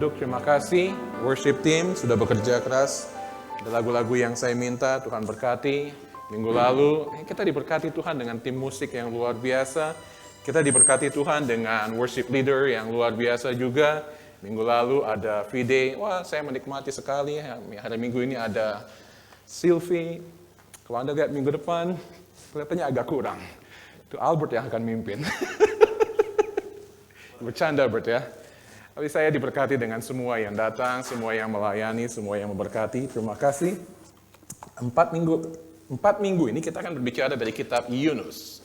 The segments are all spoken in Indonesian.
Terima kasih worship team sudah bekerja keras. Ada lagu-lagu yang saya minta, Tuhan berkati. Minggu lalu kita diberkati Tuhan dengan tim musik yang luar biasa. Kita diberkati Tuhan dengan worship leader yang luar biasa juga. Minggu lalu ada V-Day, wah saya menikmati sekali. Hari Minggu ini ada Sylvie. Kalau Anda lihat minggu depan, kelihatannya agak kurang. Itu Albert yang akan mimpin. Bercanda Albert ya. Tapi saya diberkati dengan semua yang datang, semua yang melayani, semua yang memberkati. Terima kasih. 4 minggu ini kita akan berbicara dari kitab Yunus.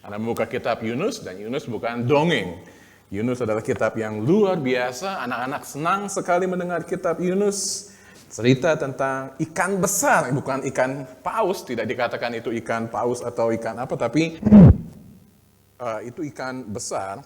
Anda membuka kitab Yunus, dan Yunus bukan dongeng. Yunus adalah kitab yang luar biasa. Anak-anak senang sekali mendengar kitab Yunus. Cerita tentang ikan besar, bukan ikan paus. Tidak dikatakan itu ikan paus atau ikan apa, tapi itu ikan besar.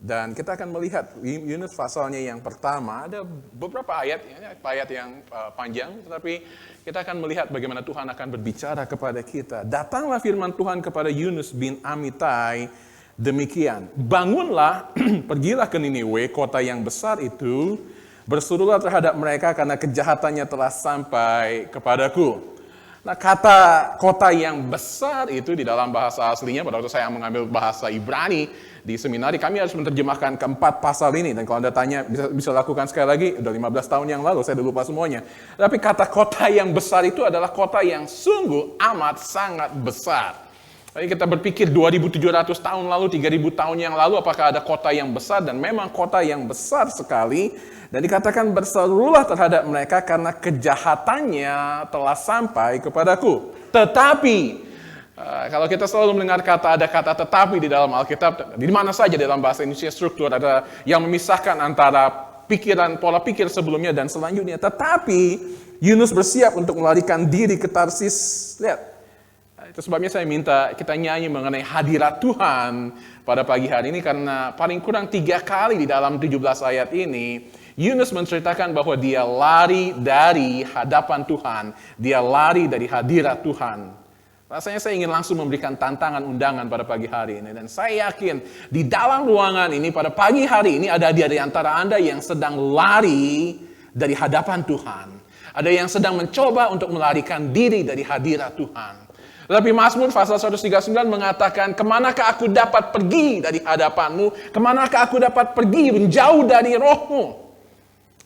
Dan kita akan melihat Yunus pasalnya yang pertama, ada beberapa ayat yang panjang, tetapi kita akan melihat bagaimana Tuhan akan berbicara kepada kita. Datanglah firman Tuhan kepada Yunus bin Amittai, demikian, bangunlah, pergilah ke Niniwe, kota yang besar itu, berserulah terhadap mereka karena kejahatannya telah sampai kepadaku. Nah, kata kota yang besar itu di dalam bahasa aslinya, pada waktu saya mengambil bahasa Ibrani di seminari, kami harus menerjemahkan keempat pasal ini. Dan kalau Anda tanya, bisa lakukan sekali lagi, udah 15 tahun yang lalu, saya udah lupa semuanya. Tapi kata kota yang besar itu adalah kota yang sungguh amat sangat besar. Jadi kita berpikir 2.700 tahun lalu, 3.000 tahun yang lalu, apakah ada kota yang besar? Dan memang kota yang besar sekali. Dan dikatakan berserulah terhadap mereka karena kejahatannya telah sampai kepadaku. Tetapi, kalau kita selalu mendengar ada kata tetapi di dalam Alkitab, di mana saja dalam bahasa Indonesia struktur ada yang memisahkan antara pola pikir sebelumnya dan selanjutnya. Tetapi, Yunus bersiap untuk melarikan diri ke Tarsis. Lihat, itu sebabnya saya minta kita nyanyi mengenai hadirat Tuhan pada pagi hari ini, karena paling kurang 3 kali di dalam 17 ayat ini, Yunus menceritakan bahwa dia lari dari hadapan Tuhan. Dia lari dari hadirat Tuhan. Rasanya saya ingin langsung memberikan tantangan undangan pada pagi hari ini. Dan saya yakin di dalam ruangan ini pada pagi hari ini ada di antara Anda yang sedang lari dari hadapan Tuhan. Ada yang sedang mencoba untuk melarikan diri dari hadirat Tuhan. Tetapi Mazmur pasal 139 mengatakan, kemanakah aku dapat pergi dari hadapanmu? Kemanakah aku dapat pergi menjauh dari rohmu?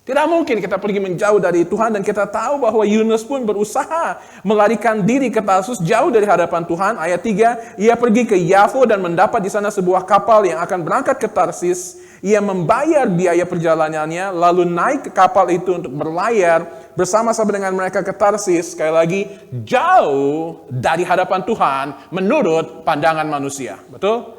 Tidak mungkin kita pergi menjauh dari Tuhan, dan kita tahu bahwa Yunus pun berusaha melarikan diri ke Tarsus jauh dari hadapan Tuhan. Ayat 3, ia pergi ke Yafo dan mendapat di sana sebuah kapal yang akan berangkat ke Tarsis. Ia membayar biaya perjalanannya, lalu naik ke kapal itu untuk berlayar bersama-sama dengan mereka ke Tarsis. Sekali lagi, jauh dari hadapan Tuhan menurut pandangan manusia. Betul?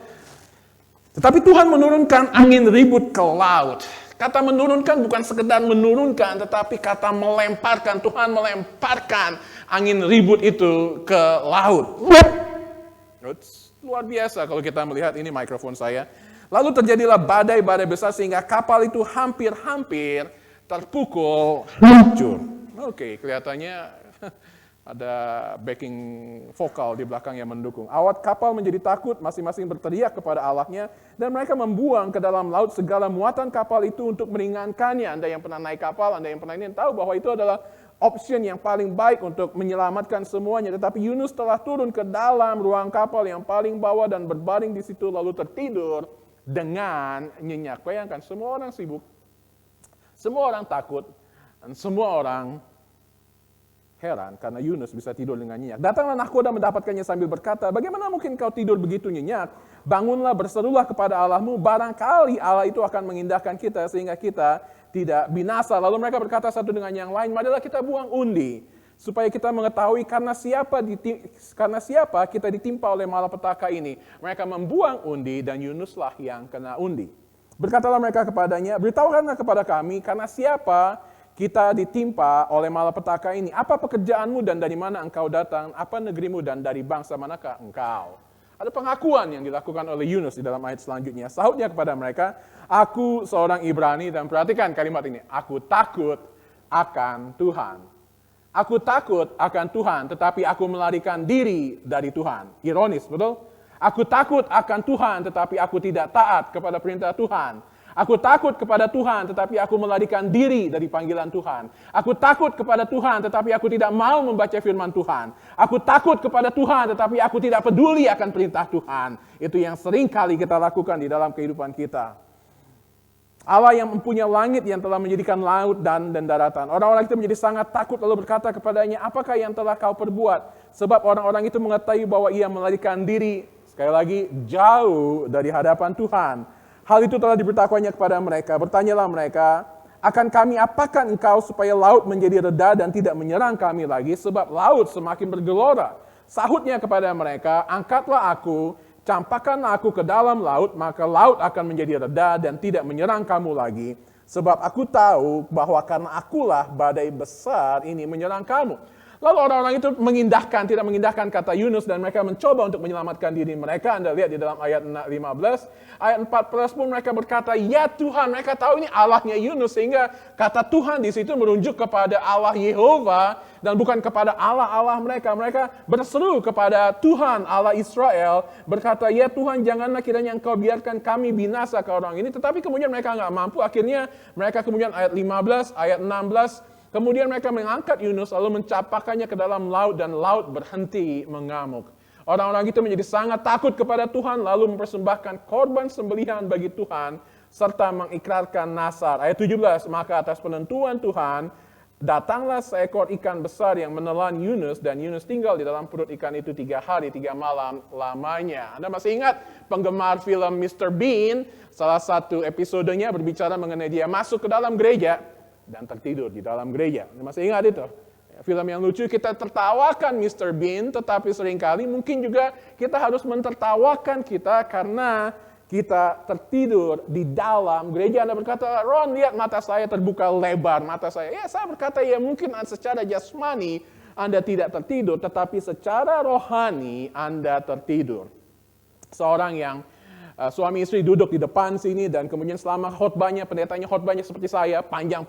Tetapi Tuhan menurunkan angin ribut ke laut. Kata menurunkan bukan sekedar menurunkan, tetapi kata melemparkan. Tuhan melemparkan angin ribut itu ke laut. Luar biasa kalau kita melihat, ini mikrofon saya. Lalu terjadilah badai-badai besar sehingga kapal itu hampir-hampir terpukul hancur. Oke, kelihatannya ada backing vokal di belakang yang mendukung. Awak kapal menjadi takut, masing-masing berteriak kepada Allahnya, dan mereka membuang ke dalam laut segala muatan kapal itu untuk meringankannya. Anda yang pernah naik kapal, Anda yang pernah ini tahu bahwa itu adalah option yang paling baik untuk menyelamatkan semuanya. Tetapi Yunus telah turun ke dalam ruang kapal yang paling bawah dan berbaring di situ lalu tertidur dengan nyenyak. Bayangkan, semua orang sibuk, semua orang takut, dan semua orang heran karena Yunus bisa tidur dengan nyenyak. Datanglah nahkoda mendapatkannya sambil berkata, bagaimana mungkin kau tidur begitu nyenyak? Bangunlah, berserulah kepada Allahmu, barangkali Allah itu akan mengindahkan kita sehingga kita tidak binasa. Lalu mereka berkata satu dengan yang lain, marilah kita buang undi, supaya kita mengetahui karena siapa kita ditimpa oleh malapetaka ini. Mereka membuang undi dan Yunuslah yang kena undi. Berkatalah mereka kepadanya, beritahukanlah kepada kami karena siapa kita ditimpa oleh malapetaka ini. Apa pekerjaanmu dan dari mana engkau datang? Apa negerimu dan dari bangsa manakah engkau? Ada pengakuan yang dilakukan oleh Yunus di dalam ayat selanjutnya. Sahutnya kepada mereka, aku seorang Ibrani, dan perhatikan kalimat ini, aku takut akan Tuhan. Aku takut akan Tuhan, tetapi aku melarikan diri dari Tuhan. Ironis, betul? Aku takut akan Tuhan, tetapi aku tidak taat kepada perintah Tuhan. Aku takut kepada Tuhan, tetapi aku melarikan diri dari panggilan Tuhan. Aku takut kepada Tuhan, tetapi aku tidak mau membaca firman Tuhan. Aku takut kepada Tuhan, tetapi aku tidak peduli akan perintah Tuhan. Itu yang sering kali kita lakukan di dalam kehidupan kita. Allah yang mempunyai langit yang telah menjadikan laut dan daratan. Orang-orang itu menjadi sangat takut lalu berkata kepadanya, apakah yang telah kau perbuat? Sebab orang-orang itu mengetahui bahwa ia melarikan diri, sekali lagi, jauh dari hadapan Tuhan. Hal itu telah diberitahukannya kepada mereka. Bertanyalah mereka, akan kami apakan engkau supaya laut menjadi reda dan tidak menyerang kami lagi, sebab laut semakin bergelora. Sahutnya kepada mereka, angkatlah aku, campakkanlah aku ke dalam laut, maka laut akan menjadi reda dan tidak menyerang kamu lagi. Sebab aku tahu bahwa karena akulah badai besar ini menyerang kamu. Lalu orang-orang itu tidak mengindahkan kata Yunus dan mereka mencoba untuk menyelamatkan diri mereka. Anda lihat di dalam ayat 15. Ayat 14 pun mereka berkata, ya Tuhan, mereka tahu ini Allahnya Yunus. Sehingga kata Tuhan di situ merujuk kepada Allah Yehova dan bukan kepada Allah mereka. Mereka berseru kepada Tuhan Allah Israel berkata, ya Tuhan, janganlah kiranya engkau biarkan kami binasa ke orang ini. Tetapi kemudian mereka nggak mampu. Akhirnya mereka kemudian ayat 15, ayat 16, kemudian mereka mengangkat Yunus lalu mencapakannya ke dalam laut dan laut berhenti mengamuk. Orang-orang itu menjadi sangat takut kepada Tuhan lalu mempersembahkan korban sembelihan bagi Tuhan serta mengikrarkan nasar. Ayat 17, maka atas penentuan Tuhan datanglah seekor ikan besar yang menelan Yunus dan Yunus tinggal di dalam perut ikan itu 3 hari 3 malam lamanya. Anda masih ingat penggemar film Mr. Bean, salah satu episodenya berbicara mengenai dia masuk ke dalam gereja dan tertidur di dalam gereja. Anda masih ingat itu? Film yang lucu, kita tertawakan Mr. Bean, tetapi seringkali mungkin juga kita harus mentertawakan kita karena kita tertidur di dalam gereja. Anda berkata, Ron, lihat mata saya terbuka lebar, mata saya. Ya, saya berkata, ya mungkin secara jasmani Anda tidak tertidur, tetapi secara rohani Anda tertidur. Seorang yang suami istri duduk di depan sini dan kemudian selama khotbahnya, pendetanya khotbahnya seperti saya, panjang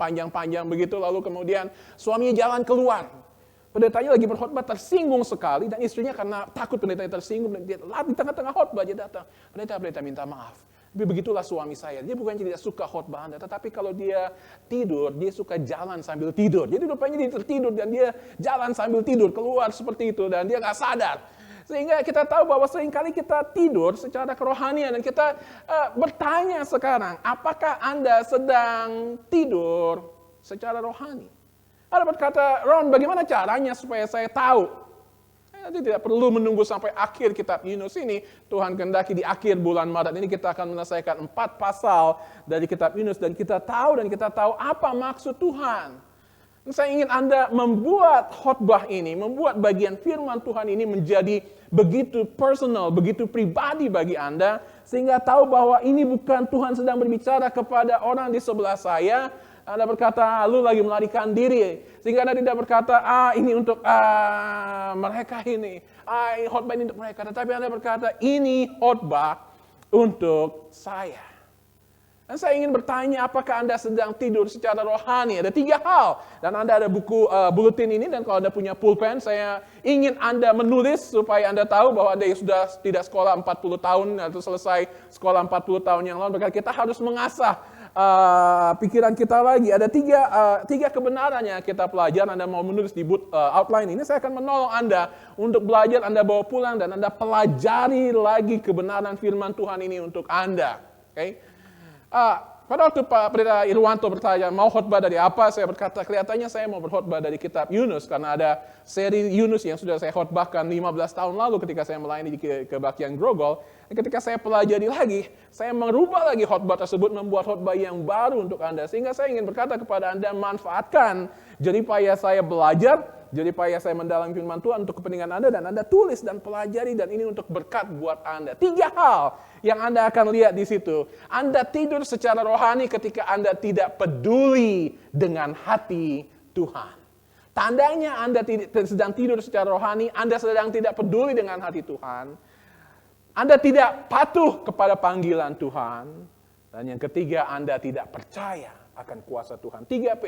begitu, lalu kemudian suaminya jalan keluar. Pendetanya lagi berkhotbah tersinggung sekali dan istrinya karena takut pendetanya tersinggung, dan dia di tengah-tengah khotbah dia datang. Pendeta minta maaf. Tapi begitulah suami saya, dia bukan tidak suka khotbah Anda, tetapi kalau dia tidur, dia suka jalan sambil tidur. Jadi rupanya dia tertidur dan dia jalan sambil tidur, keluar seperti itu dan dia nggak sadar. Sehingga kita tahu bahwa seringkali kita tidur secara kerohanian dan kita bertanya sekarang, apakah Anda sedang tidur secara rohani? Anda berkata, Ron, bagaimana caranya supaya saya tahu? Jadi tidak perlu menunggu sampai akhir kitab Yunus ini. Tuhan kehendaki di akhir bulan Maret ini kita akan menyelesaikan 4 pasal dari kitab Yunus dan kita tahu apa maksud Tuhan. Saya ingin Anda membuat khotbah ini, membuat bagian firman Tuhan ini menjadi begitu personal, begitu pribadi bagi Anda, sehingga tahu bahwa ini bukan Tuhan sedang berbicara kepada orang di sebelah saya. Anda berkata, lu lagi melarikan diri. Sehingga Anda tidak berkata, ini untuk mereka ini. Khotbah ini untuk mereka. Tetapi Anda berkata, ini khotbah untuk saya. Dan saya ingin bertanya, apakah Anda sedang tidur secara rohani? Ada 3 hal. Dan Anda ada buku bulletin ini, dan kalau Anda punya pulpen, saya ingin Anda menulis supaya Anda tahu bahwa Anda sudah tidak sekolah 40 tahun, atau selesai sekolah 40 tahun yang lalu. Maka kita harus mengasah pikiran kita lagi. Ada 3 kebenaran yang kita pelajari. Anda mau menulis di outline ini, saya akan menolong Anda untuk belajar, Anda bawa pulang, dan Anda pelajari lagi kebenaran firman Tuhan ini untuk Anda. Oke? Pada waktu Pak Pendeta Irwanto bertanya, mau khotbah dari apa? Saya berkata, kelihatannya saya mau berkhotbah dari kitab Yunus, karena ada seri Yunus yang sudah saya khotbahkan 15 tahun lalu ketika saya melayani di Kebaktian Grogol. Dan ketika saya pelajari lagi, saya merubah lagi khotbah tersebut, membuat khotbah yang baru untuk Anda. Sehingga saya ingin berkata kepada Anda, manfaatkan jeripaya saya belajar, jeripaya saya mendalami firman Tuhan untuk kepentingan Anda, dan Anda tulis dan pelajari, dan ini untuk berkat buat Anda. 3 hal yang Anda akan lihat di situ. Anda tidur secara rohani ketika Anda tidak peduli dengan hati Tuhan. Tandanya Anda sedang tidur secara rohani, Anda sedang tidak peduli dengan hati Tuhan. Anda tidak patuh kepada panggilan Tuhan. Dan yang ketiga, Anda tidak percaya akan kuasa Tuhan. 3P,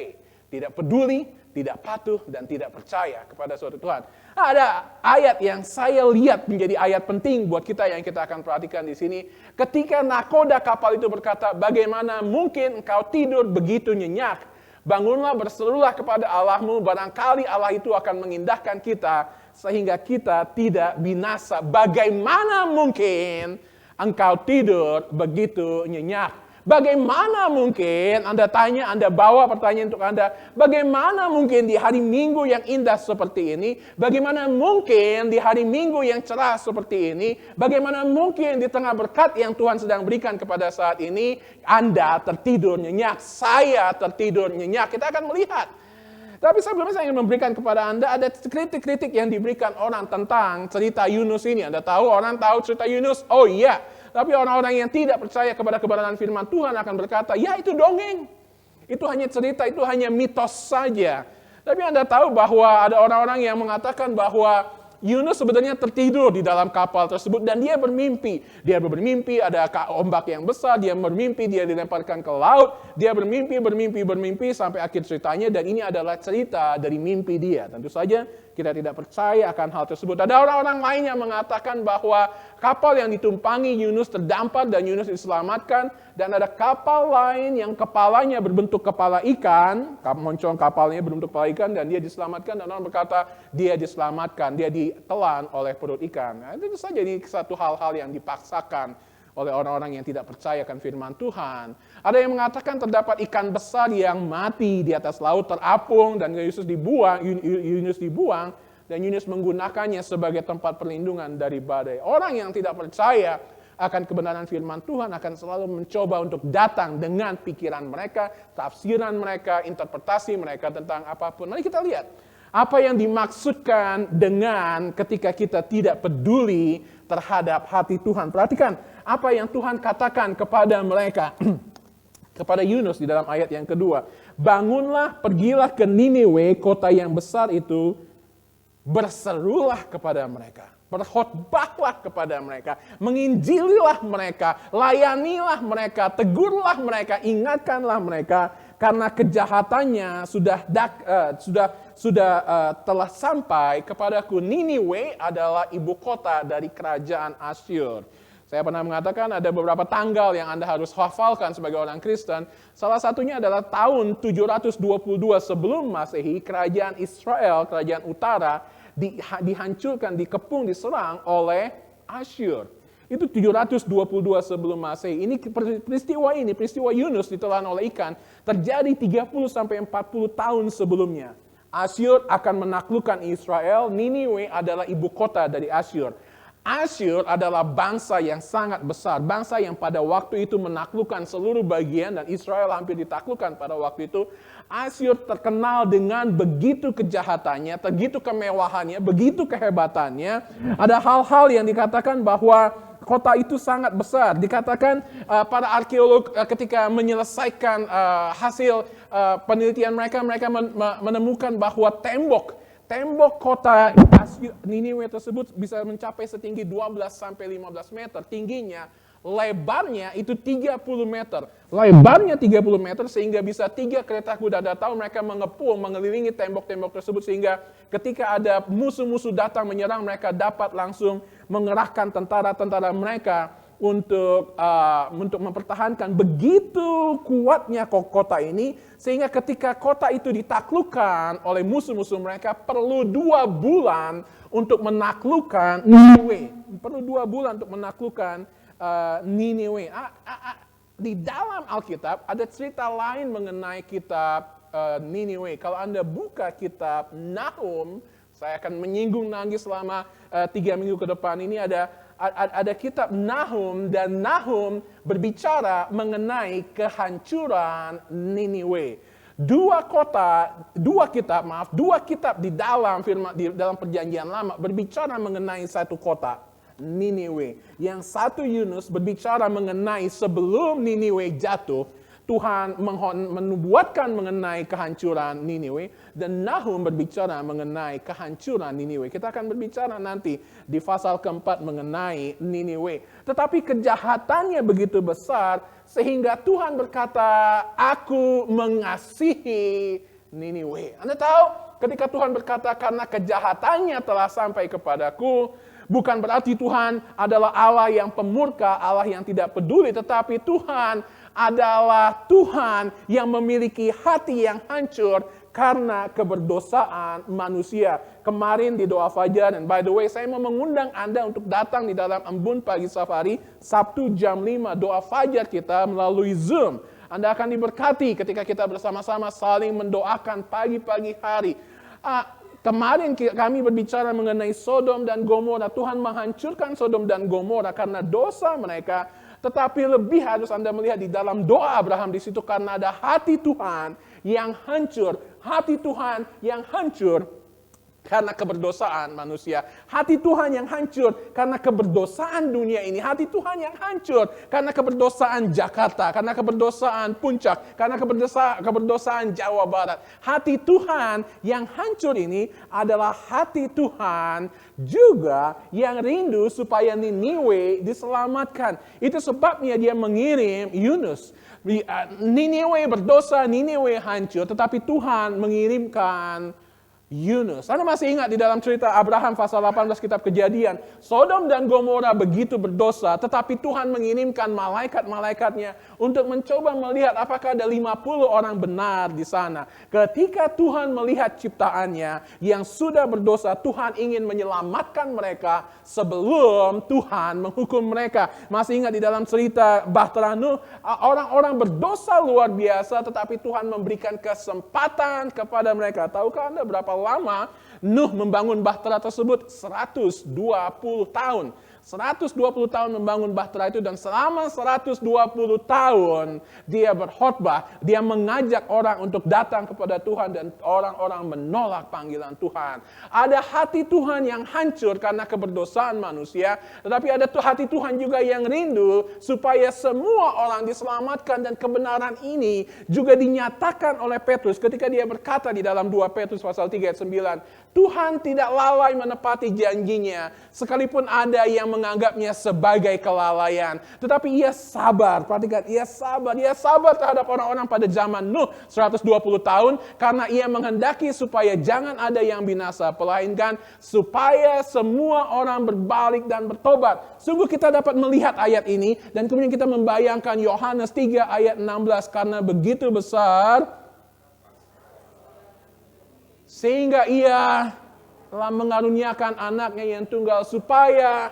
tidak peduli, tidak patuh, dan tidak percaya kepada suatu Tuhan. Ada ayat yang saya lihat menjadi ayat penting buat kita yang kita akan perhatikan di sini. Ketika nakoda kapal itu berkata, bagaimana mungkin engkau tidur begitu nyenyak? Bangunlah, berserulah kepada Allahmu, barangkali Allah itu akan mengindahkan kita, sehingga kita tidak binasa. Bagaimana mungkin engkau tidur begitu nyenyak? Bagaimana mungkin, Anda tanya, Anda bawa pertanyaan untuk Anda, bagaimana mungkin di hari Minggu yang indah seperti ini, bagaimana mungkin di hari Minggu yang cerah seperti ini, bagaimana mungkin di tengah berkat yang Tuhan sedang berikan kepada saat ini, Anda tertidur nyenyak, saya tertidur nyenyak. Kita akan melihat. Tapi sebelumnya saya ingin memberikan kepada Anda, ada kritik-kritik yang diberikan orang tentang cerita Yunus ini. Anda tahu, orang tahu cerita Yunus? Oh iya. Tapi orang-orang yang tidak percaya kepada kebenaran firman Tuhan akan berkata, ya itu dongeng. Itu hanya cerita, itu hanya mitos saja. Tapi Anda tahu bahwa ada orang-orang yang mengatakan bahwa Yunus sebenarnya tertidur di dalam kapal tersebut dan dia bermimpi. Dia bermimpi ada ombak yang besar, dia bermimpi dia dilemparkan ke laut, dia bermimpi sampai akhir ceritanya dan ini adalah cerita dari mimpi dia. Tentu saja kita tidak percaya akan hal tersebut. Ada orang-orang lain yang mengatakan bahwa kapal yang ditumpangi Yunus terdampar dan Yunus diselamatkan. Dan ada kapal lain yang kepalanya berbentuk kepala ikan, moncong kapalnya berbentuk kepala ikan dan dia diselamatkan. Dan orang berkata dia diselamatkan, dia ditelan oleh perut ikan. Nah, itu saja ini satu hal-hal yang dipaksakan oleh orang-orang yang tidak percayakan firman Tuhan. Ada yang mengatakan terdapat ikan besar yang mati di atas laut terapung dan Yunus dibuang dan Yunus menggunakannya sebagai tempat perlindungan dari badai. Orang yang tidak percaya akan kebenaran firman Tuhan akan selalu mencoba untuk datang dengan pikiran mereka, tafsiran mereka, interpretasi mereka tentang apapun. Mari kita lihat apa yang dimaksudkan dengan ketika kita tidak peduli terhadap hati Tuhan. Perhatikan apa yang Tuhan katakan kepada mereka, kepada Yunus di dalam ayat yang kedua. Bangunlah, pergilah ke Niniwe, kota yang besar itu, berserulah kepada mereka. Berkhotbahlah kepada mereka, menginjililah mereka, layanilah mereka, tegurlah mereka, ingatkanlah mereka, karena kejahatannya telah sampai kepadaku. Niniwe adalah ibu kota dari kerajaan Asyur. Saya pernah mengatakan ada beberapa tanggal yang Anda harus hafalkan sebagai orang Kristen. Salah satunya adalah tahun 722 sebelum Masehi, kerajaan Israel, kerajaan utara, dihancurkan, dikepung, diserang oleh Asyur. Itu 722 sebelum Masehi. Ini peristiwa Yunus ditelan oleh ikan, terjadi 30-40 tahun sebelumnya. Asyur akan menaklukkan Israel. Niniwe adalah ibu kota dari Asyur. Asyur adalah bangsa yang sangat besar, bangsa yang pada waktu itu menaklukkan seluruh bagian dan Israel hampir ditaklukkan pada waktu itu. Asyur terkenal dengan begitu kejahatannya, begitu kemewahannya, begitu kehebatannya. Ada hal-hal yang dikatakan bahwa kota itu sangat besar. Dikatakan para arkeolog ketika menyelesaikan hasil penelitian mereka menemukan bahwa tembok kota Niniwe tersebut bisa mencapai setinggi 12-15 meter. Tingginya, lebarnya itu 30 meter. Lebarnya 30 meter sehingga bisa 3 kereta kuda. Anda tahu mereka mengelilingi tembok-tembok tersebut sehingga ketika ada musuh-musuh datang menyerang mereka dapat langsung mengerahkan tentara-tentara mereka untuk mempertahankan. Begitu kuatnya kota ini sehingga ketika kota itu ditaklukkan oleh musuh-musuh mereka perlu 2 bulan untuk menaklukkan Niniwe. Perlu 2 bulan untuk menaklukkan Niniwe. Di dalam Alkitab ada cerita lain mengenai kitab Niniwe. Kalau Anda buka kitab Nahum, saya akan menyinggung lagi selama 3 minggu ke depan ini ada kitab Nahum dan Nahum berbicara mengenai kehancuran Niniwe. Dua kitab di dalam perjanjian lama berbicara mengenai satu kota, Niniwe. Yang satu Yunus berbicara mengenai sebelum Niniwe jatuh, Tuhan menubuatkan mengenai kehancuran Niniwe, dan Nahum berbicara mengenai kehancuran Niniwe. Kita akan berbicara nanti di pasal keempat mengenai Niniwe. Tetapi kejahatannya begitu besar sehingga Tuhan berkata, aku mengasihi Niniwe. Anda tahu, ketika Tuhan berkata karena kejahatannya telah sampai kepadaku, bukan berarti Tuhan adalah Allah yang pemurka, Allah yang tidak peduli, tetapi Tuhan adalah Tuhan yang memiliki hati yang hancur karena keberdosaan manusia. Kemarin di doa fajar, dan by the way saya mau mengundang Anda untuk datang di dalam Embun Pagi Safari, Sabtu jam 5, doa fajar kita melalui Zoom. Anda akan diberkati ketika kita bersama-sama saling mendoakan pagi-pagi hari. Kemarin kami berbicara mengenai Sodom dan Gomora. Tuhan menghancurkan Sodom dan Gomora karena dosa mereka. Tetapi lebih harus Anda melihat di dalam doa Abraham di situ, karena ada hati Tuhan yang hancur. Hati Tuhan yang hancur karena keberdosaan manusia. Hati Tuhan yang hancur karena keberdosaan dunia ini. Hati Tuhan yang hancur karena keberdosaan Jakarta, karena keberdosaan Puncak, karena keberdosaan Jawa Barat. Hati Tuhan yang hancur ini adalah hati Tuhan juga yang rindu supaya Niniwe diselamatkan. Itu sebabnya dia mengirim Yunus. Niniwe berdosa, Niniwe hancur, tetapi Tuhan mengirimkan Yunus. Anda masih ingat di dalam cerita Abraham pasal 18 kitab Kejadian, Sodom dan Gomora begitu berdosa, tetapi Tuhan mengirimkan malaikat-malaikatnya untuk mencoba melihat apakah ada 50 orang benar di sana. Ketika Tuhan melihat ciptaannya yang sudah berdosa, Tuhan ingin menyelamatkan mereka sebelum Tuhan menghukum mereka. Masih ingat di dalam cerita Bahtera Nuh, orang-orang berdosa luar biasa, tetapi Tuhan memberikan kesempatan kepada mereka. Tahukah Anda berapa lama Nuh membangun bahtera tersebut? 120 tahun. 120 tahun membangun bahtera itu, dan selama 120 tahun dia berkhotbah, dia mengajak orang untuk datang kepada Tuhan, dan orang-orang menolak panggilan Tuhan. Ada hati Tuhan yang hancur karena keberdosaan manusia, tetapi ada hati Tuhan juga yang rindu supaya semua orang diselamatkan, dan kebenaran ini juga dinyatakan oleh Petrus ketika dia berkata di dalam 2 Petrus pasal 3 ayat 9, Tuhan tidak lalai menepati janjinya, sekalipun ada yang menganggapnya sebagai kelalaian. Tetapi ia sabar, perhatikan, ia sabar terhadap orang-orang pada zaman Nuh 120 tahun, karena ia menghendaki supaya jangan ada yang binasa, melainkan supaya semua orang berbalik dan bertobat. Sungguh kita dapat melihat ayat ini, dan kemudian kita membayangkan Yohanes 3 ayat 16, karena begitu besar sehingga ia telah mengaruniakan anaknya yang tunggal, supaya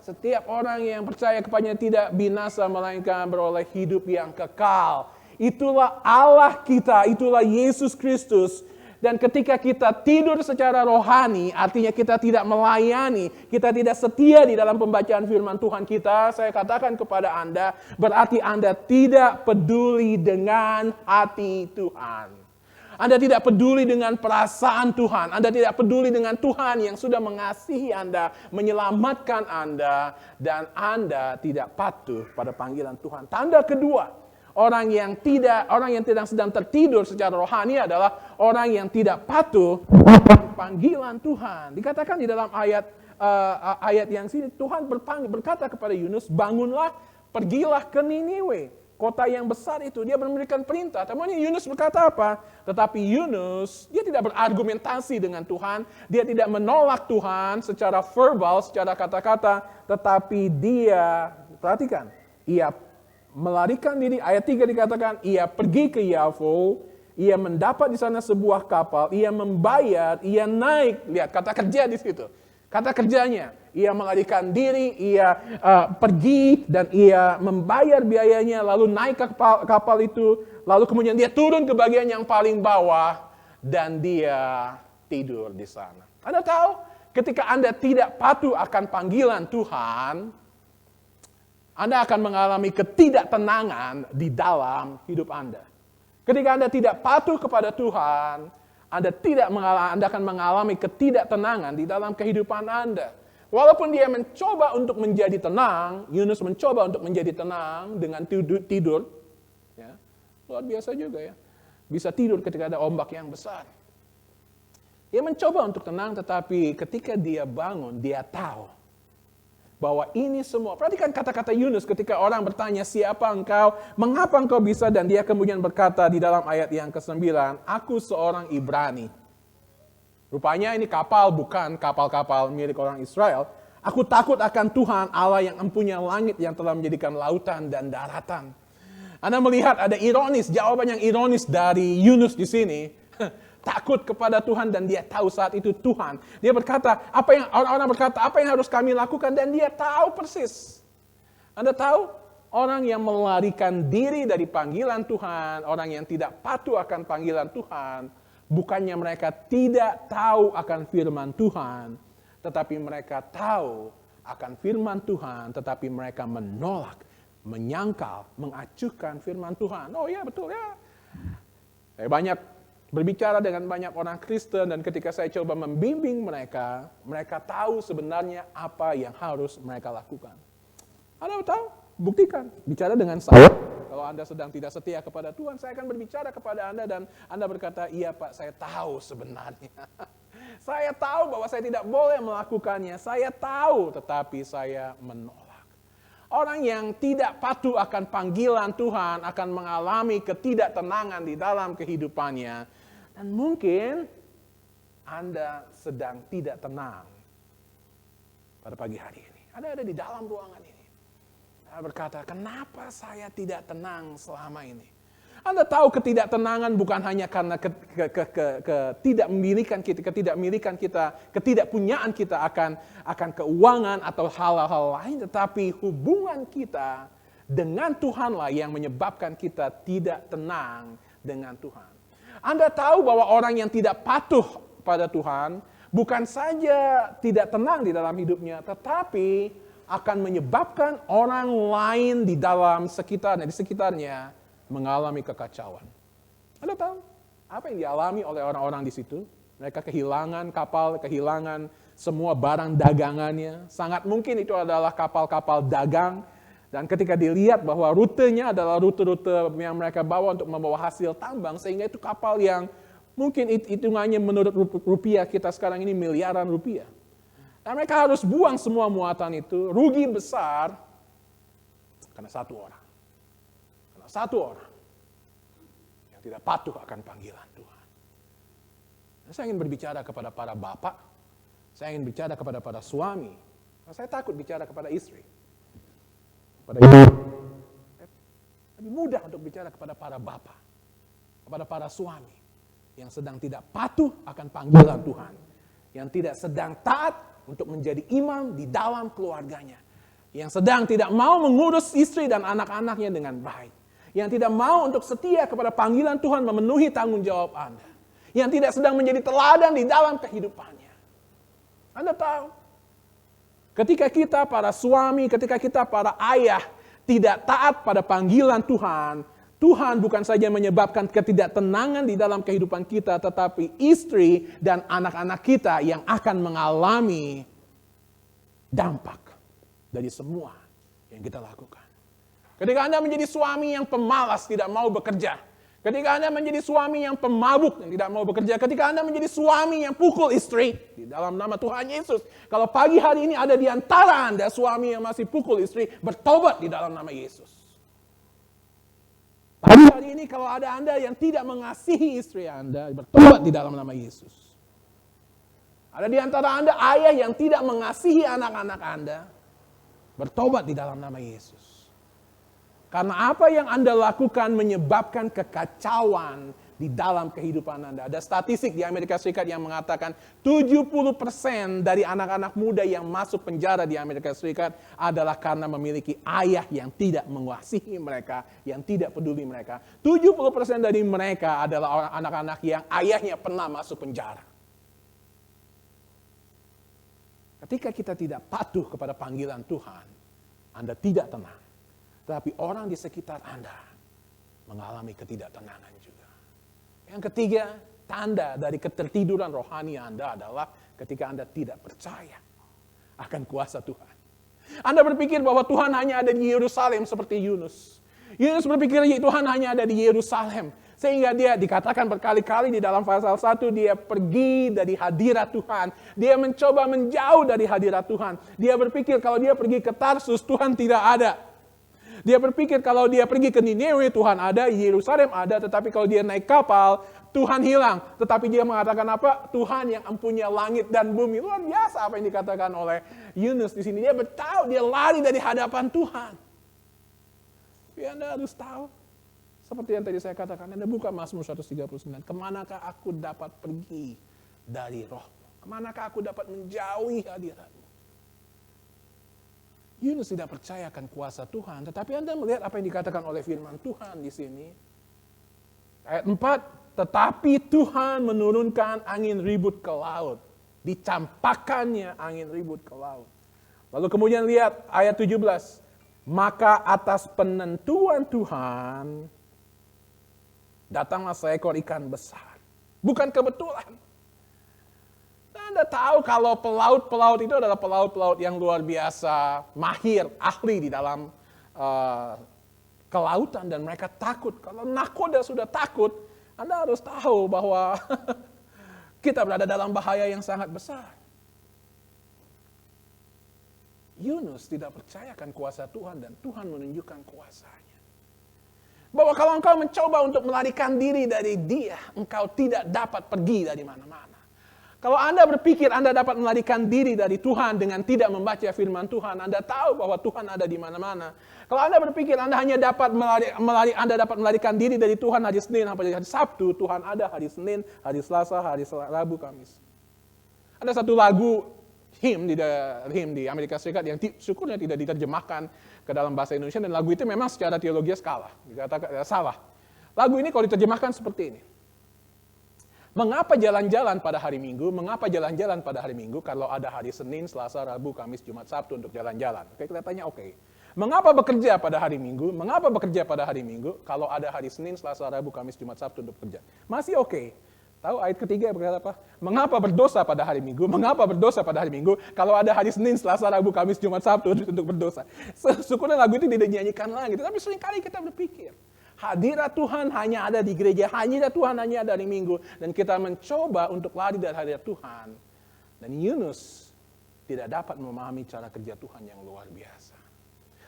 setiap orang yang percaya kepadanya tidak binasa, melainkan beroleh hidup yang kekal. Itulah Allah kita, itulah Yesus Kristus. Dan ketika kita tidur secara rohani, artinya kita tidak melayani, kita tidak setia di dalam pembacaan firman Tuhan kita, saya katakan kepada Anda, berarti Anda tidak peduli dengan hati Tuhan. Anda tidak peduli dengan perasaan Tuhan. Anda tidak peduli dengan Tuhan yang sudah mengasihi Anda, menyelamatkan Anda, dan Anda tidak patuh pada panggilan Tuhan. Tanda kedua, orang yang sedang tertidur secara rohani adalah orang yang tidak patuh pada panggilan Tuhan. Dikatakan di dalam ayat yang sini, Tuhan berkata kepada Yunus, bangunlah, pergilah ke Niniwe. Kota yang besar itu, dia memberikan perintah. Tapi Yunus berkata apa? Tetapi Yunus, dia tidak berargumentasi dengan Tuhan. Dia tidak menolak Tuhan secara verbal, secara kata-kata. Tetapi dia, perhatikan, ia melarikan diri. Ayat 3 dikatakan, ia pergi ke Yafo. Ia mendapat di sana sebuah kapal. Ia membayar, ia naik. Lihat, kata kerja di situ. Kata kerjanya, ia melarikan diri, ia pergi, dan ia membayar biayanya, lalu naik ke kapal itu, lalu kemudian dia turun ke bagian yang paling bawah, dan dia tidur di sana. Anda tahu, ketika Anda tidak patuh akan panggilan Tuhan, Anda akan mengalami ketidaktenangan di dalam hidup Anda. Ketika Anda tidak patuh kepada Tuhan, Anda akan mengalami ketidaktenangan di dalam kehidupan Anda. Walaupun dia mencoba untuk menjadi tenang, Yunus mencoba untuk menjadi tenang dengan tidur. Ya. Luar biasa juga ya. Bisa tidur ketika ada ombak yang besar. Dia mencoba untuk tenang, tetapi ketika dia bangun, dia tahu bahwa ini semua. Perhatikan kata-kata Yunus ketika orang bertanya, siapa engkau, mengapa engkau bisa, dan dia kemudian berkata di dalam ayat yang ke-9, aku seorang Ibrani. Rupanya ini kapal bukan kapal-kapal milik orang Israel. Aku takut akan Tuhan Allah yang empunya langit yang telah menjadikan lautan dan daratan. Anda melihat ada ironis, jawaban yang ironis dari Yunus di sini. Takut kepada Tuhan dan dia tahu saat itu Tuhan. Dia berkata, apa yang orang-orang berkata, apa yang harus kami lakukan, dan dia tahu persis. Anda tahu, orang yang melarikan diri dari panggilan Tuhan, orang yang tidak patuh akan panggilan Tuhan, bukannya mereka tidak tahu akan firman Tuhan, tetapi mereka tahu akan firman Tuhan, tetapi mereka menolak, menyangkal, mengacuhkan firman Tuhan. Oh ya, betul ya. Saya banyak berbicara dengan banyak orang Kristen, dan ketika saya coba membimbing mereka, mereka tahu sebenarnya apa yang harus mereka lakukan. Anda tahu? Buktikan. Bicara dengan saya. Kalau Anda sedang tidak setia kepada Tuhan, saya akan berbicara kepada Anda, dan Anda berkata, iya Pak, saya tahu sebenarnya. Saya tahu bahwa saya tidak boleh melakukannya. Saya tahu, tetapi saya menolak. Orang yang tidak patuh akan panggilan Tuhan akan mengalami ketidaktenangan di dalam kehidupannya. Dan mungkin Anda sedang tidak tenang pada pagi hari ini. Anda ada di dalam ruangan ini. Anda berkata, kenapa saya tidak tenang selama ini? Anda tahu ketidaktenangan bukan hanya karena ketidakmilikan kita, ketidakpunyaan kita akan keuangan atau hal-hal lain, tetapi hubungan kita dengan Tuhanlah yang menyebabkan kita tidak tenang dengan Tuhan. Anda tahu bahwa orang yang tidak patuh pada Tuhan bukan saja tidak tenang di dalam hidupnya, tetapi akan menyebabkan orang lain di sekitarnya mengalami kekacauan. Anda tahu apa yang dialami oleh orang-orang di situ? Mereka kehilangan kapal, kehilangan semua barang dagangannya. Sangat mungkin itu adalah kapal-kapal dagang. Dan ketika dilihat bahwa rutenya adalah rute-rute yang mereka bawa untuk membawa hasil tambang, sehingga itu kapal yang mungkin hitungannya menurut rupiah kita sekarang ini miliaran rupiah. Dan mereka harus buang semua muatan itu, rugi besar karena satu orang. Satu orang yang tidak patuh akan panggilan Tuhan. Dan saya ingin berbicara kepada para bapak, saya ingin bicara kepada para suami, saya takut bicara kepada istri. Pada ibu, lebih mudah untuk bicara kepada para bapak, kepada para suami yang sedang tidak patuh akan panggilan Tuhan, yang tidak sedang taat untuk menjadi imam di dalam keluarganya, yang sedang tidak mau mengurus istri dan anak-anaknya dengan baik. Yang tidak mau untuk setia kepada panggilan Tuhan memenuhi tanggung jawab Anda. Yang tidak sedang menjadi teladan di dalam kehidupannya. Anda tahu, ketika kita para suami, ketika kita para ayah tidak taat pada panggilan Tuhan, Tuhan bukan saja menyebabkan ketidaktenangan di dalam kehidupan kita, tetapi istri dan anak-anak kita yang akan mengalami dampak dari semua yang kita lakukan. Ketika Anda menjadi suami yang pemalas, tidak mau bekerja. Ketika Anda menjadi suami yang pemabuk, yang tidak mau bekerja. Ketika Anda menjadi suami yang pukul istri, di dalam nama Tuhan Yesus. Kalau pagi hari ini ada di antara Anda suami yang masih pukul istri, bertobat di dalam nama Yesus. Pagi hari ini kalau ada Anda yang tidak mengasihi istri Anda, bertobat di dalam nama Yesus. Ada di antara Anda ayah yang tidak mengasihi anak-anak Anda, bertobat di dalam nama Yesus. Karena apa yang Anda lakukan menyebabkan kekacauan di dalam kehidupan Anda. Ada statistik di Amerika Serikat yang mengatakan 70% dari anak-anak muda yang masuk penjara di Amerika Serikat adalah karena memiliki ayah yang tidak mengasihi mereka, yang tidak peduli mereka. 70% dari mereka adalah anak-anak yang ayahnya pernah masuk penjara. Ketika kita tidak patuh kepada panggilan Tuhan, Anda tidak tenang. Tapi orang di sekitar Anda mengalami ketidaktenangan juga. Yang ketiga, tanda dari ketertiduran rohani Anda adalah ketika Anda tidak percaya akan kuasa Tuhan. Anda berpikir bahwa Tuhan hanya ada di Yerusalem seperti Yunus. Yunus berpikir Tuhan hanya ada di Yerusalem. Sehingga dia dikatakan berkali-kali di dalam pasal 1, dia pergi dari hadirat Tuhan. Dia mencoba menjauh dari hadirat Tuhan. Dia berpikir kalau dia pergi ke Tarsus, Tuhan tidak ada. Dia berpikir kalau dia pergi ke Nineveh, Tuhan ada, Yerusalem ada. Tetapi kalau dia naik kapal, Tuhan hilang. Tetapi dia mengatakan apa? Tuhan yang mempunyai langit dan bumi. Luar biasa apa yang dikatakan oleh Yunus di sini. Dia bertahu, dia lari dari hadapan Tuhan. Tapi Anda harus tahu, seperti yang tadi saya katakan, Anda buka Mazmur 139. Kemanakah aku dapat pergi dari roh-Mu? Kemanakah aku dapat menjauhi hadirat-Mu? Yunus tidak percaya akan kuasa Tuhan. Tetapi Anda melihat apa yang dikatakan oleh firman Tuhan di sini. Ayat 4. Tetapi Tuhan menurunkan angin ribut ke laut. Dicampakkannya angin ribut ke laut. Lalu kemudian lihat ayat 17. Maka atas penentuan Tuhan, datanglah seekor ikan besar. Bukan kebetulan. Anda tahu kalau pelaut-pelaut itu adalah pelaut-pelaut yang luar biasa, mahir, ahli di dalam kelautan. Dan mereka takut. Kalau nakoda sudah takut, Anda harus tahu bahwa kita berada dalam bahaya yang sangat besar. Yunus tidak percayakan kuasa Tuhan dan Tuhan menunjukkan kuasanya. Bahwa kalau engkau mencoba untuk melarikan diri dari Dia, engkau tidak dapat pergi dari mana-mana. Kalau Anda berpikir Anda dapat melarikan diri dari Tuhan dengan tidak membaca firman Tuhan, Anda tahu bahwa Tuhan ada di mana-mana. Kalau Anda berpikir Anda hanya dapat melarikan diri dari Tuhan hari Senin sampai hari Sabtu, Tuhan ada hari Senin, hari Selasa, hari Rabu, Kamis. Ada satu lagu hymn di Amerika Serikat yang syukurnya tidak diterjemahkan ke dalam bahasa Indonesia, dan lagu itu memang secara teologinya salah. Lagu ini kalau diterjemahkan seperti ini. Mengapa jalan-jalan pada hari Minggu? Mengapa jalan-jalan pada hari Minggu kalau ada hari Senin, Selasa, Rabu, Kamis, Jumat, Sabtu untuk jalan-jalan? Oke, kelihatannya oke. Mengapa bekerja pada hari Minggu? Mengapa bekerja pada hari Minggu kalau ada hari Senin, Selasa, Rabu, Kamis, Jumat, Sabtu untuk bekerja? Masih oke. Tahu ayat ketiga berkata apa? Mengapa berdosa pada hari Minggu? Mengapa berdosa pada hari Minggu kalau ada hari Senin, Selasa, Rabu, Kamis, Jumat, Sabtu untuk berdosa? Syukurnya lagu itu tidak dinyanyikan lagi. Tapi seringkali kita berpikir, hadirat Tuhan hanya ada di gereja, hadirat Tuhan hanya ada di Minggu. Dan kita mencoba untuk lari dari hadirat Tuhan. Dan Yunus tidak dapat memahami cara kerja Tuhan yang luar biasa.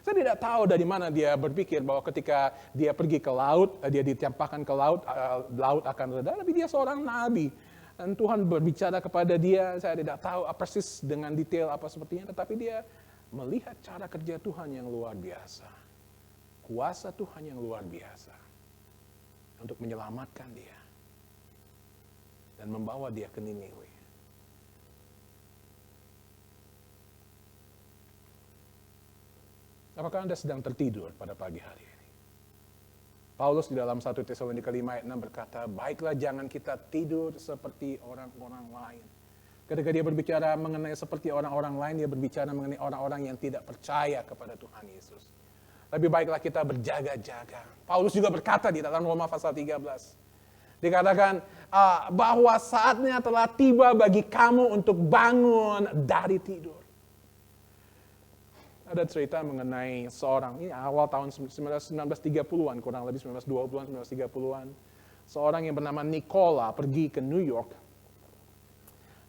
Saya tidak tahu dari mana dia berpikir bahwa ketika dia pergi ke laut, dia dicampakkan ke laut, laut akan reda, tapi dia seorang nabi. Dan Tuhan berbicara kepada dia, saya tidak tahu persis dengan detail apa sepertinya, tetapi dia melihat cara kerja Tuhan yang luar biasa. Kuasa Tuhan yang luar biasa untuk menyelamatkan dia dan membawa dia ke Nineveh. Apakah Anda sedang tertidur pada pagi hari ini? Paulus di dalam 1 Tesalonika 5 ayat 6 berkata, baiklah jangan kita tidur seperti orang-orang lain. Ketika dia berbicara mengenai seperti orang-orang lain, dia berbicara mengenai orang-orang yang tidak percaya kepada Tuhan Yesus. Lebih baiklah kita berjaga-jaga. Paulus juga berkata di dalam Roma pasal 13. Dikatakan bahwa saatnya telah tiba bagi kamu untuk bangun dari tidur. Ada cerita mengenai seorang, ini awal tahun 1930-an, kurang lebih 1920-an, 1930-an. Seorang yang bernama Nikola pergi ke New York.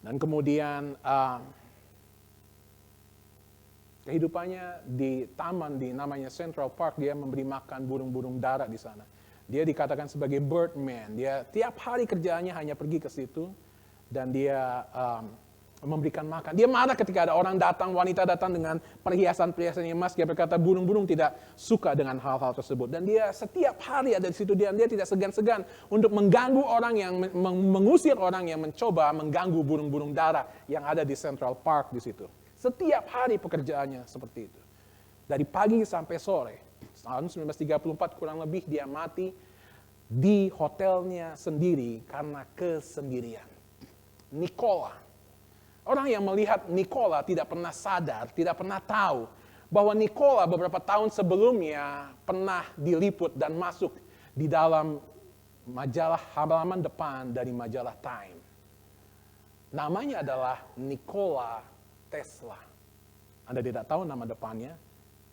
Dan kemudian kehidupannya di taman di namanya Central Park, dia memberi makan burung-burung dara di sana. Dia dikatakan sebagai birdman. Dia tiap hari kerjaannya hanya pergi ke situ dan dia memberikan makan. Dia marah ketika ada orang datang, wanita datang dengan perhiasan-perhiasan emas. Dia berkata burung-burung tidak suka dengan hal-hal tersebut. Dan dia setiap hari ada di situ, dia tidak segan-segan untuk mengganggu orang yang, mengusir orang yang mencoba mengganggu burung-burung dara yang ada di Central Park di situ. Setiap hari pekerjaannya seperti itu. Dari pagi sampai sore. Tahun 1934 kurang lebih dia mati di hotelnya sendiri karena kesendirian. Nikola. Orang yang melihat Nikola tidak pernah sadar, tidak pernah tahu bahwa Nikola beberapa tahun sebelumnya pernah diliput dan masuk di dalam majalah halaman depan dari majalah Time. Namanya adalah Nikola Tesla. Anda tidak tahu nama depannya,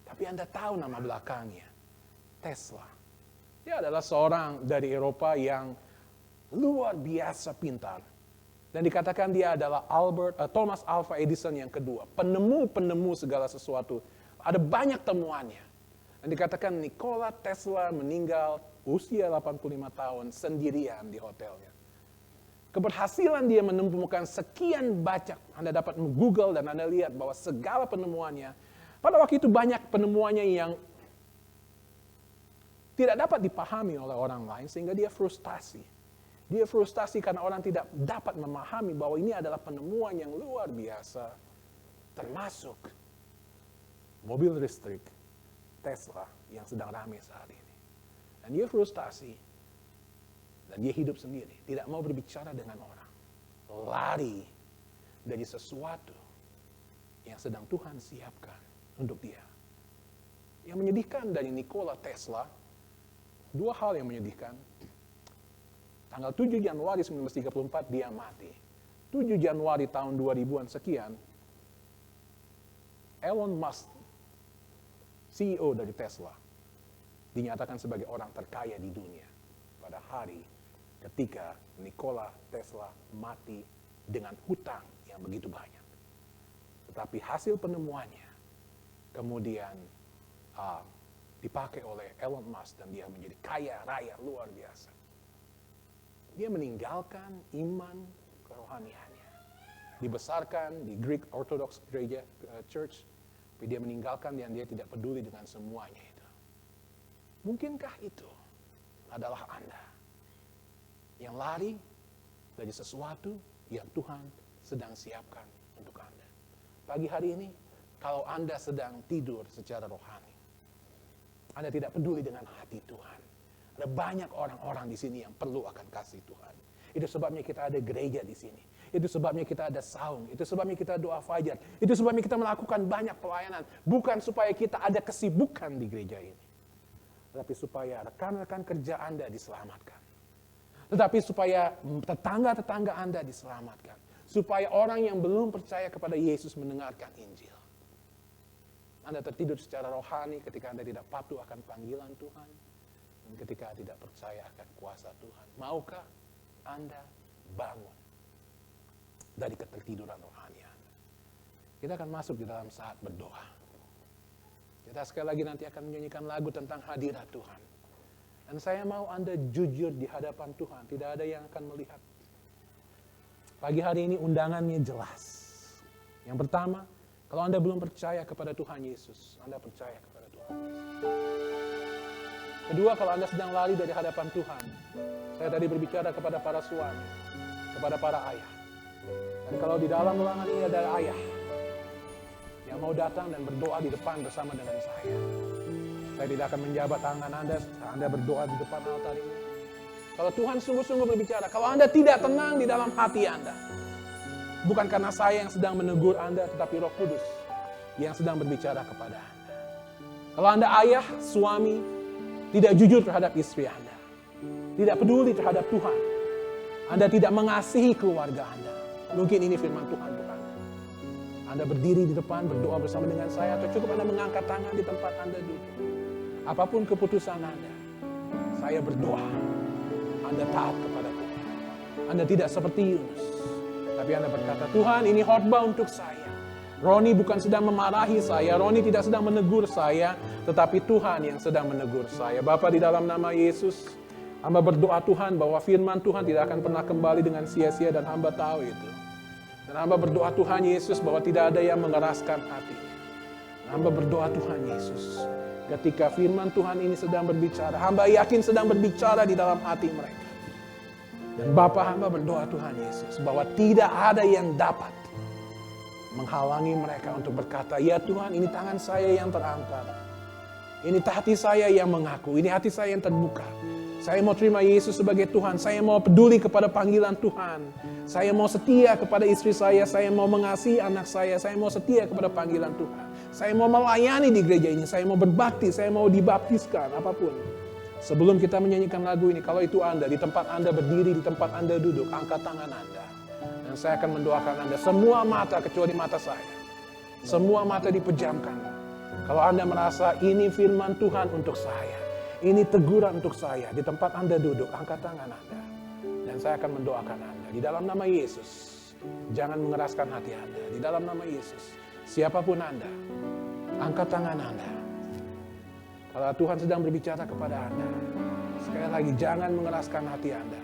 tapi Anda tahu nama belakangnya. Tesla. Dia adalah seorang dari Eropa yang luar biasa pintar. Dan dikatakan dia adalah Thomas Alva Edison yang kedua. Penemu segala sesuatu. Ada banyak temuannya. Dan dikatakan Nikola Tesla meninggal usia 85 tahun sendirian di hotelnya. Keberhasilan dia menemukan sekian banyak. Anda dapat Google dan Anda lihat bahwa segala penemuannya. Pada waktu itu banyak penemuannya yang tidak dapat dipahami oleh orang lain sehingga dia frustasi. Dia frustasi karena orang tidak dapat memahami bahwa ini adalah penemuan yang luar biasa. Termasuk mobil listrik Tesla yang sedang ramai saat ini. Dan dia frustasi. Dan dia hidup sendiri. Tidak mau berbicara dengan orang. Lari dari sesuatu yang sedang Tuhan siapkan untuk dia. Yang menyedihkan dari Nikola Tesla, dua hal yang menyedihkan. Tanggal 7 Januari 1934 dia mati. 7 Januari tahun 2000-an sekian, Elon Musk, CEO dari Tesla, dinyatakan sebagai orang terkaya di dunia pada hari ketika Nikola Tesla mati dengan hutang yang begitu banyak. Tetapi hasil penemuannya kemudian dipakai oleh Elon Musk dan dia menjadi kaya raya luar biasa. Dia meninggalkan iman kerohaniannya. Dibesarkan di Greek Orthodox Gereja Church, tapi dia meninggalkan dan dia tidak peduli dengan semuanya itu. Mungkinkah itu adalah Anda yang lari dari sesuatu yang Tuhan sedang siapkan untuk Anda? Pagi hari ini, kalau Anda sedang tidur secara rohani, Anda tidak peduli dengan hati Tuhan. Ada banyak orang-orang di sini yang perlu akan kasih Tuhan. Itu sebabnya kita ada gereja di sini. Itu sebabnya kita ada saung. Itu sebabnya kita doa fajar. Itu sebabnya kita melakukan banyak pelayanan. Bukan supaya kita ada kesibukan di gereja ini. Tetapi supaya rekan-rekan kerja Anda diselamatkan. Tetapi supaya tetangga-tetangga Anda diselamatkan. Supaya orang yang belum percaya kepada Yesus mendengarkan Injil. Anda tertidur secara rohani ketika Anda tidak patuh akan panggilan Tuhan. Dan ketika tidak percaya akan kuasa Tuhan. Maukah Anda bangun dari ketertiduran rohani Anda? Kita akan masuk di dalam saat berdoa. Kita sekali lagi nanti akan menyanyikan lagu tentang hadirat Tuhan. Dan saya mau Anda jujur di hadapan Tuhan. Tidak ada yang akan melihat. Pagi hari ini undangannya jelas. Yang pertama, kalau Anda belum percaya kepada Tuhan Yesus, Anda percaya kepada Tuhan Yesus. Kedua, kalau Anda sedang lari dari hadapan Tuhan, saya tadi berbicara kepada para suami, kepada para ayah. Dan kalau di dalam ruangan ini ada ayah yang mau datang dan berdoa di depan bersama dengan saya tidak akan menjabat tangan Anda berdoa di depan altar ini. Kalau Tuhan sungguh-sungguh berbicara, kalau Anda tidak tenang di dalam hati Anda, bukan karena saya yang sedang menegur Anda, tetapi Roh Kudus yang sedang berbicara kepada Anda. Kalau Anda ayah, suami, tidak jujur terhadap istri Anda, tidak peduli terhadap Tuhan, Anda tidak mengasihi keluarga Anda, mungkin ini firman Tuhan untuk Anda. Anda berdiri di depan, berdoa bersama dengan saya, atau cukup Anda mengangkat tangan di tempat Anda duduk. Apapun keputusan Anda, saya berdoa, Anda taat kepada Tuhan. Anda tidak seperti Yunus, tapi Anda berkata, Tuhan ini khotbah untuk saya. Roni bukan sedang memarahi saya, Roni tidak sedang menegur saya, tetapi Tuhan yang sedang menegur saya. Bapa, di dalam nama Yesus, hamba berdoa Tuhan bahwa firman Tuhan tidak akan pernah kembali dengan sia-sia dan hamba tahu itu. Dan hamba berdoa Tuhan Yesus bahwa tidak ada yang mengeraskan hatinya. Dan hamba berdoa Tuhan Yesus, ketika firman Tuhan ini sedang berbicara, hamba yakin sedang berbicara di dalam hati mereka. Dan Bapa, hamba berdoa Tuhan Yesus bahwa tidak ada yang dapat menghalangi mereka untuk berkata, ya Tuhan, ini tangan saya yang terangkat. Ini hati saya yang mengaku, ini hati saya yang terbuka. Saya mau terima Yesus sebagai Tuhan, saya mau peduli kepada panggilan Tuhan. Saya mau setia kepada istri saya mau mengasihi anak saya mau setia kepada panggilan Tuhan. Saya mau melayani di gereja ini, saya mau berbakti, saya mau dibaptiskan, apapun. Sebelum kita menyanyikan lagu ini, kalau itu Anda, di tempat Anda berdiri, di tempat Anda duduk, angkat tangan Anda. Dan saya akan mendoakan Anda, semua mata kecuali mata saya. Semua mata dipejamkan. Kalau Anda merasa ini firman Tuhan untuk saya. Ini teguran untuk saya. Di tempat Anda duduk, angkat tangan Anda. Dan saya akan mendoakan Anda. Di dalam nama Yesus, jangan mengeraskan hati Anda. Di dalam nama Yesus, siapapun Anda, angkat tangan Anda. Kalau Tuhan sedang berbicara kepada Anda, sekali lagi, jangan mengeraskan hati Anda.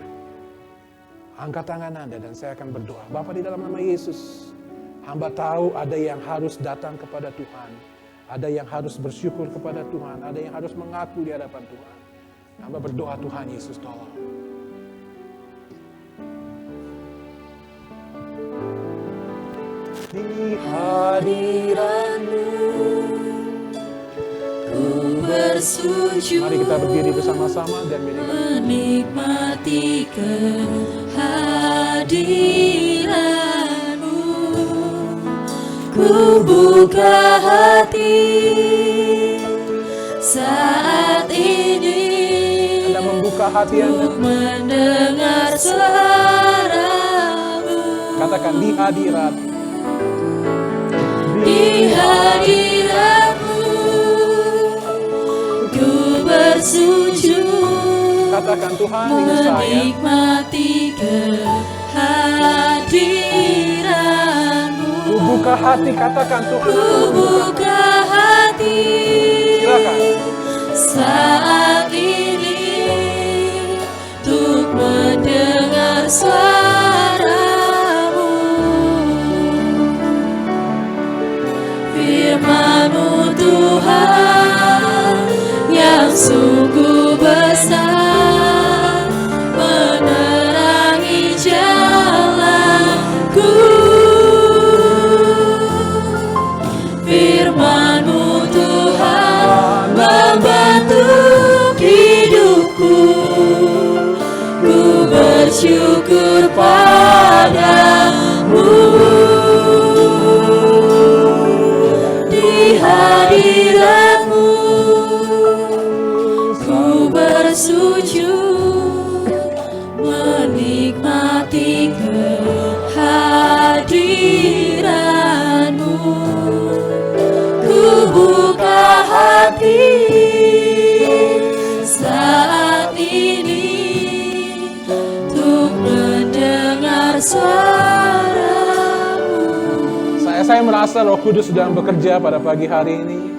Angkat tangan Anda dan saya akan berdoa. Bapa, di dalam nama Yesus, hamba tahu ada yang harus datang kepada Tuhan. Ada yang harus bersyukur kepada Tuhan. Ada yang harus mengaku di hadapan Tuhan. Hamba berdoa, Tuhan Yesus tolong. Di hadirat-Mu ku bersujud, mari kita berdiri bersama-sama dan menikmati kehadiran-Mu. Ku buka hati saat ini. Anda membuka hati Anda. Untuk mendengar suara-Mu. Katakan di hadirat. Di hadirat-Mu ku bersujud. Katakan Tuhan, ini saya. Menikmati kehadiran-Mu. Ku buka hati, katakan Tuhan. Ku buka hati. Silakan. Saat ini untuk mendengar suara-Mu. Firman-Mu Tuhan yang sungguh besar, menerangi jalanku. Firman-Mu Tuhan membentuk hidupku. Ku bersyukur padamu. Di hadirat-Mu ku bersujud, menikmati kehadiran-Mu. Ku buka hati saat ini untuk mendengar suara-Mu. Saya merasa Roh Kudus sedang bekerja pada pagi hari ini.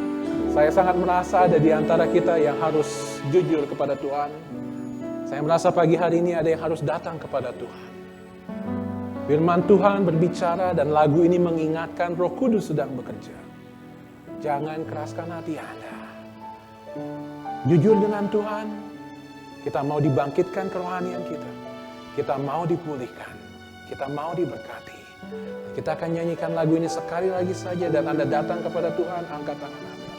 Saya sangat merasa ada di antara kita yang harus jujur kepada Tuhan. Saya merasa pagi hari ini ada yang harus datang kepada Tuhan. Firman Tuhan berbicara dan lagu ini mengingatkan Roh Kudus sedang bekerja. Jangan keraskan hati Anda. Jujur dengan Tuhan. Kita mau dibangkitkan kerohanian kita. Kita mau dipulihkan. Kita mau diberkati. Kita akan nyanyikan lagu ini sekali lagi saja dan Anda datang kepada Tuhan, angkat tangan Anda.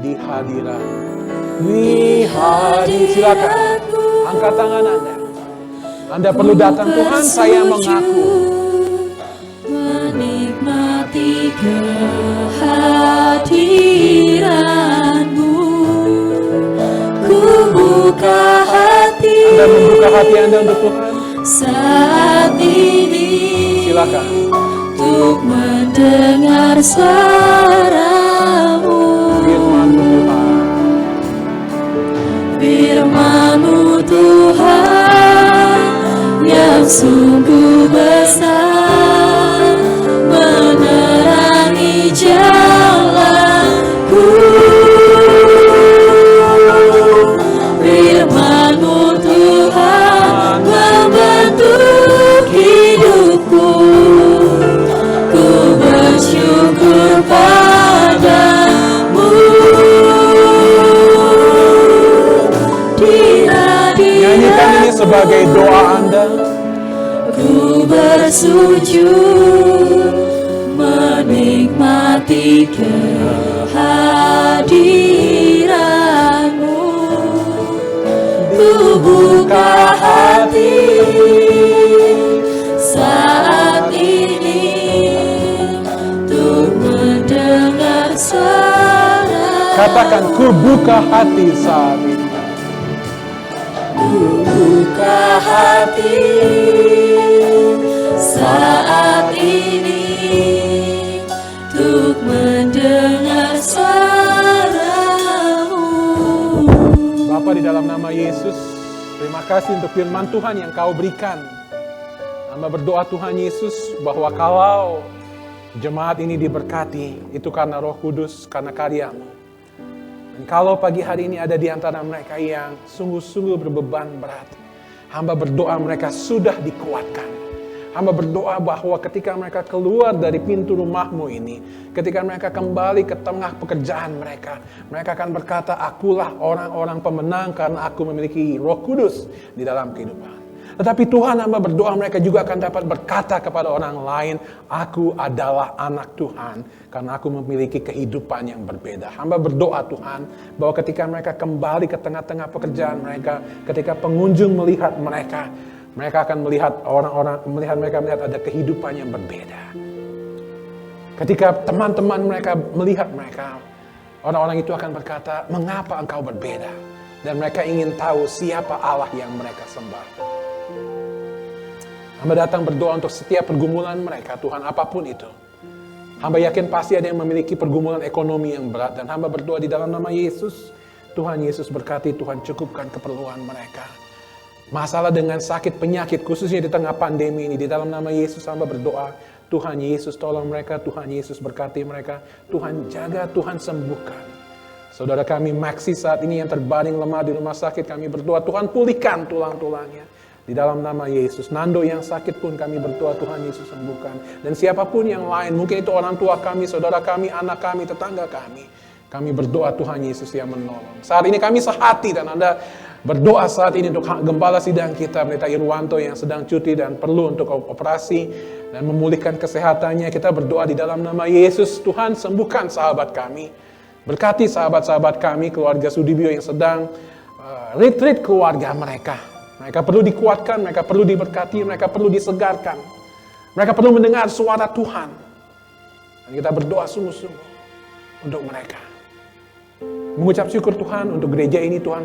Di hadirat. Silakan. Angkat tangan Anda. Anda perlu datang, Tuhan, saya mengaku. Menikmati kehadiran-Mu. Ku buka hati. Anda membuka hati Anda untuk Tuhan. Saat ini. Silakan. Untuk mendengar suara-Mu. Firman-Mu Tuhan. Firman-Mu Tuhan yang sungguh besar, menerangi jalanku. Firman-Mu Tuhan membentuk hidupku. Ku bersyukur padamu. Nyanyikan ini sebagai doa Anda. Ku bersujud, menikmati kehadiran-Mu. Ku buka hati saat ini untuk mendengar suara. Katakan, ku buka hati saat ini. Ku buka hati saat ini untuk mendengar suara-Mu. dalam nama Yesus. Terima kasih untuk firman Tuhan yang Kau berikan. Hamba berdoa Tuhan Yesus bahwa kalau jemaat ini diberkati, itu karena Roh Kudus, karena karya-Mu. Dan kalau pagi hari ini ada di antara mereka yang sungguh-sungguh berbeban berat, hamba berdoa mereka sudah dikuatkan. Hamba berdoa bahwa ketika mereka keluar dari pintu rumah-Mu ini, ketika mereka kembali ke tengah pekerjaan mereka akan berkata, akulah orang-orang pemenang karena aku memiliki Roh Kudus di dalam kehidupan. Tetapi Tuhan, hamba berdoa mereka juga akan dapat berkata kepada orang lain, aku adalah anak Tuhan karena aku memiliki kehidupan yang berbeda. Hamba berdoa Tuhan bahwa ketika mereka kembali ke tengah-tengah pekerjaan mereka, ketika pengunjung melihat mereka akan melihat mereka melihat ada kehidupan yang berbeda. Ketika teman-teman mereka melihat mereka, orang-orang itu akan berkata, mengapa engkau berbeda? Dan mereka ingin tahu siapa Allah yang mereka sembah. Hamba datang berdoa untuk setiap pergumulan mereka, Tuhan, apapun itu. Hamba yakin pasti ada yang memiliki pergumulan ekonomi yang berat. Dan hamba berdoa di dalam nama Yesus, Tuhan Yesus berkati, Tuhan cukupkan keperluan mereka. Masalah dengan sakit penyakit, khususnya di tengah pandemi ini, di dalam nama Yesus hamba berdoa, Tuhan Yesus tolong mereka, Tuhan Yesus berkati mereka, Tuhan jaga, Tuhan sembuhkan. Saudara kami Maxi saat ini yang terbaring lemah di rumah sakit, kami berdoa, Tuhan pulihkan tulang-tulangnya. Di dalam nama Yesus, Nando yang sakit pun kami berdoa, Tuhan Yesus sembuhkan. Dan siapapun yang lain, mungkin itu orang tua kami, saudara kami, anak kami, tetangga kami berdoa Tuhan Yesus yang menolong. Saat ini kami sehati dan Anda berdoa saat ini untuk gembala sidang kita, Pendeta Irwanto yang sedang cuti dan perlu untuk operasi dan memulihkan kesehatannya. Kita berdoa di dalam nama Yesus, Tuhan sembuhkan sahabat kami. Berkati sahabat-sahabat kami, keluarga Sudibyo yang sedang retreat keluarga mereka. Mereka perlu dikuatkan, mereka perlu diberkati, mereka perlu disegarkan. Mereka perlu mendengar suara Tuhan. Dan kita berdoa sungguh-sungguh untuk mereka. Mengucap syukur Tuhan untuk gereja ini, Tuhan